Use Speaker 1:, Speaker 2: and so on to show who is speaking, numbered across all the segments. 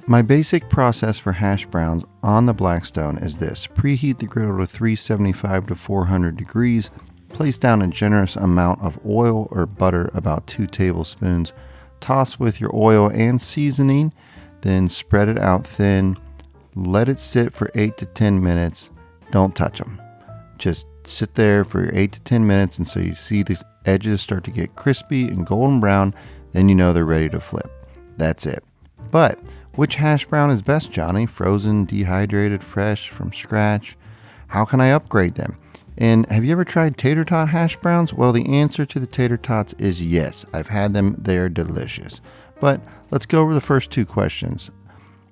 Speaker 1: My basic process for hash browns on the Blackstone is this. Preheat the griddle to 375 to 400 degrees. Place down a generous amount of oil or butter, about 2 tablespoons. Toss with your oil and seasoning, then spread it out thin. Let it sit for 8 to 10 minutes. Don't touch them. Just sit there for 8 to 10 minutes until you see the edges start to get crispy and golden brown. Then you know they're ready to flip. That's it. But which hash brown is best, Johnny? Frozen, dehydrated, fresh, from scratch? How can I upgrade them? And have you ever tried tater tot hash browns? Well, the answer to the tater tots is yes. I've had them. They're delicious. But let's go over the first 2 questions.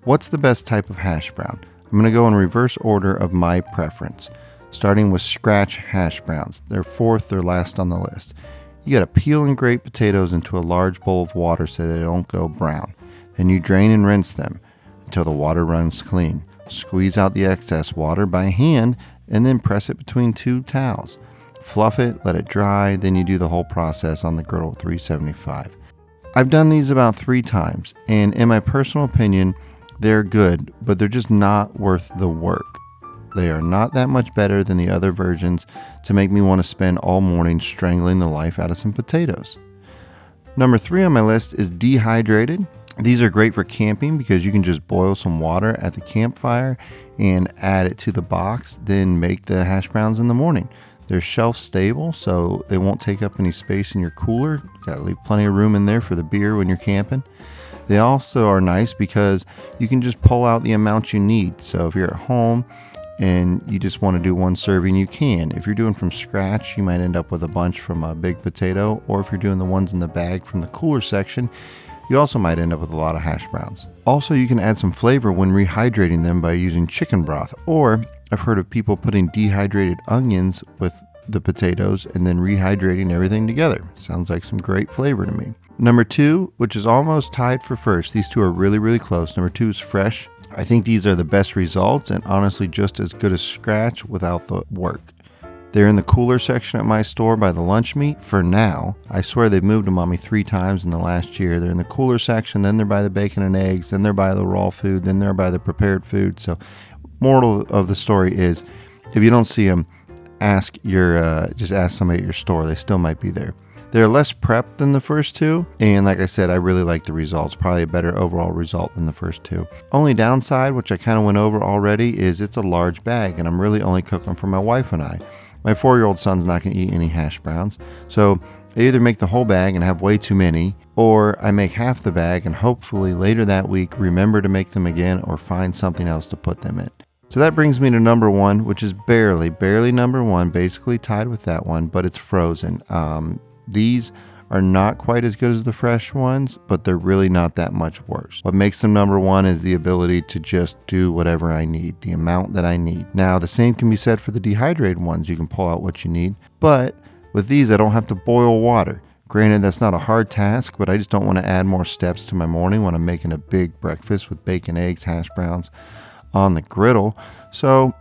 Speaker 1: What's the best type of hash brown? I'm going to go in reverse order of my preference, starting with scratch hash browns. They're fourth or last on the list. You got to peel and grate potatoes into a large bowl of water so they don't go brown. Then you drain and rinse them until the water runs clean. Squeeze out the excess water by hand and then press it between 2 towels. Fluff it, let it dry, then you do the whole process on the griddle at 375. I've done these about 3 times, and in my personal opinion, they're good, but they're just not worth the work. They are not that much better than the other versions to make me want to spend all morning strangling the life out of some potatoes. Number 3 on my list is dehydrated. These are great for camping because you can just boil some water at the campfire and add it to the box, then make the hash browns in the morning. They're shelf stable, so they won't take up any space in your cooler. Got to leave plenty of room in there for the beer when you're camping. They also are nice because you can just pull out the amount you need. So if you're at home and you just want to do 1 serving, you can. If you're doing from scratch, you might end up with a bunch from a big potato, or if you're doing the ones in the bag from the cooler section, you also might end up with a lot of hash browns. Also, you can add some flavor when rehydrating them by using chicken broth, or I've heard of people putting dehydrated onions with the potatoes and then rehydrating everything together. Sounds like some great flavor to me. Number 2, which is almost tied for first. These 2 are really, really close. Number 2 is fresh. I think these are the best results and honestly just as good as scratch without the work. They're in the cooler section at my store by the lunch meat for now. I swear they've moved them on me 3 times in the last year. They're in the cooler section, then they're by the bacon and eggs, then they're by the raw food, then they're by the prepared food. So moral of the story is, if you don't see them, just ask somebody at your store. They still might be there. They're less prepped than the first 2, and like I said, I really like the results. Probably a better overall result than the first 2. Only downside, which I kind of went over already, is it's a large bag, and I'm really only cooking for my wife and I. My 4-year-old son's not going to eat any hash browns, so I either make the whole bag and have way too many, or I make half the bag and hopefully later that week remember to make them again or find something else to put them in. So that brings me to number 1, which is barely number 1, basically tied with that one, but it's frozen. These are not quite as good as the fresh ones, but they're really not that much worse. What makes them number 1 is the ability to just do whatever I need, the amount that I need. Now, the same can be said for the dehydrated ones. You can pull out what you need, but with these, I don't have to boil water. Granted, that's not a hard task, but I just don't want to add more steps to my morning when I'm making a big breakfast with bacon, eggs, hash browns on the griddle. So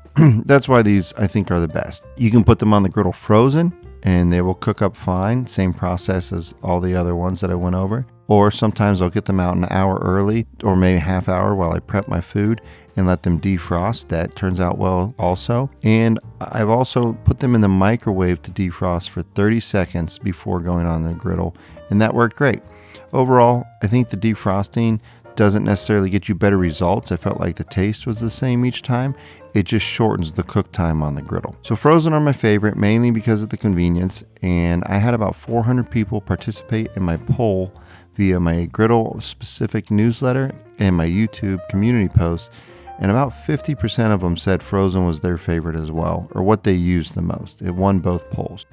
Speaker 1: that's why these, I think, are the best. You can put them on the griddle frozen, and they will cook up fine. Same process as all the other ones that I went over. Or sometimes I'll get them out an hour early, or maybe half hour while I prep my food and let them defrost. That turns out well also. And I've also put them in the microwave to defrost for 30 seconds before going on the griddle, and that worked great. Overall, I think the defrosting doesn't necessarily get you better results. I felt like the taste was the same each time. It just shortens the cook time on the griddle. So frozen are my favorite, mainly because of the convenience, and I had about 400 people participate in my poll via my griddle specific newsletter and my YouTube community post, and about 50% of them said frozen was their favorite as well, or what they used the most. It won both polls.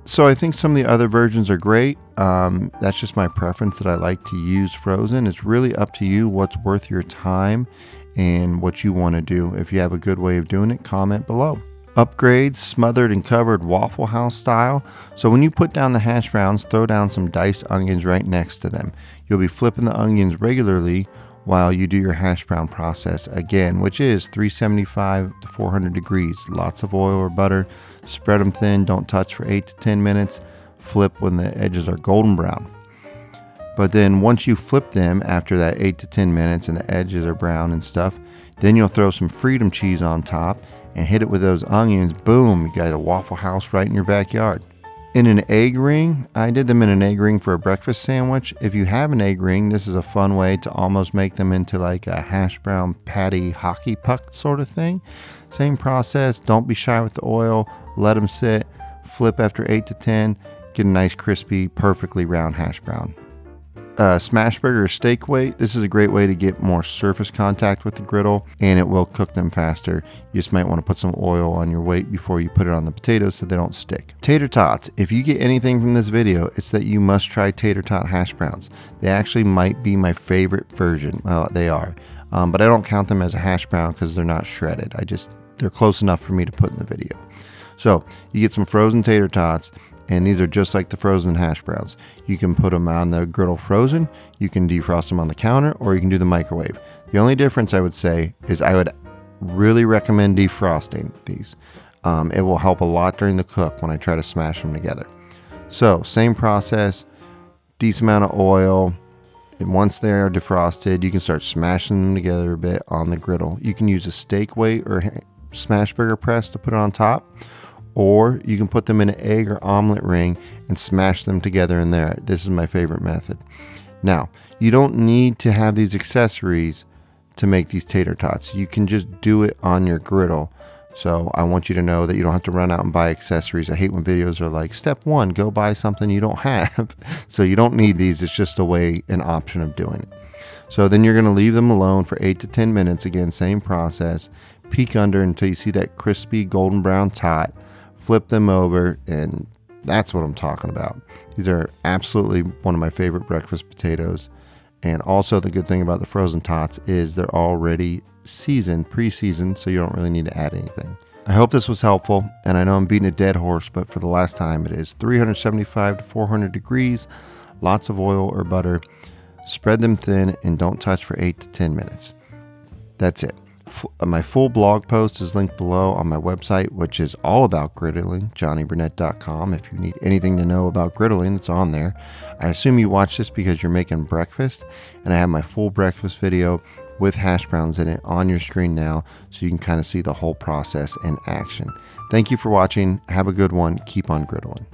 Speaker 1: So I think some of the other versions are great. That's just my preference that I like to use frozen. It's really up to you what's worth your time and what you want to do. If you have a good way of doing it, comment below. Upgrades, smothered and covered Waffle House style. So when you put down the hash browns, throw down some diced onions right next to them. You'll be flipping the onions regularly while you do your hash brown process again, which is 375 to 400 degrees. Lots of oil or butter. Spread them thin, don't touch for 8 to 10 minutes. Flip when the edges are golden brown. But then once you flip them after that 8 to 10 minutes and the edges are brown and stuff, then you'll throw some Freedom cheese on top and hit it with those onions. Boom, you got a Waffle House right in your backyard. In an egg ring, I did them in an egg ring for a breakfast sandwich. If you have an egg ring, this is a fun way to almost make them into like a hash brown patty hockey puck sort of thing. Same process. Don't be shy with the oil. Let them sit. Flip after 8 to 10. Get a nice crispy, perfectly round hash brown. Smash burger or steak weight. This is a great way to get more surface contact with the griddle, and it will cook them faster. You just might want to put some oil on your weight before you put it on the potatoes so they don't stick. Tater tots. If you get anything from this video, it's that you must try tater tot hash browns. They actually might be my favorite version. Well, they are, but I don't count them as a hash brown because they're not shredded. They're close enough for me to put in the video. So you get some frozen tater tots, and these are just like the frozen hash browns. You can put them on the griddle frozen, you can defrost them on the counter, or you can do the microwave. The only difference I would say is I would really recommend defrosting these. It will help a lot during the cook when I try to smash them together. So same process, decent amount of oil, and once they're defrosted, you can start smashing them together a bit on the griddle. You can use a steak weight or smash burger press to put it on top, or you can put them in an egg or omelet ring and smash them together in there. This is my favorite method. Now, you don't need to have these accessories to make these tater tots. You can just do it on your griddle. So I want you to know that you don't have to run out and buy accessories. I hate when videos are like, step 1, go buy something you don't have. So you don't need these. It's just an option of doing it. So then you're going to leave them alone for 8 to 10 minutes. Again, same process. Peek under until you see that crispy golden brown tot. Flip them over, and that's what I'm talking about. These are absolutely one of my favorite breakfast potatoes. And also the good thing about the frozen tots is they're already seasoned, pre-seasoned, so you don't really need to add anything. I hope this was helpful, and I know I'm beating a dead horse, but for the last time, it is 375 to 400 degrees, lots of oil or butter. Spread them thin and don't touch for 8 to 10 minutes. That's it. My full blog post is linked below on my website, which is all about griddling, johnnyburnett.com. If you need anything to know about griddling, it's on there. I assume you watch this because you're making breakfast, and I have my full breakfast video with hash browns in it on your screen now, so you can kind of see the whole process in action. Thank you for watching. Have a good one. Keep on griddling.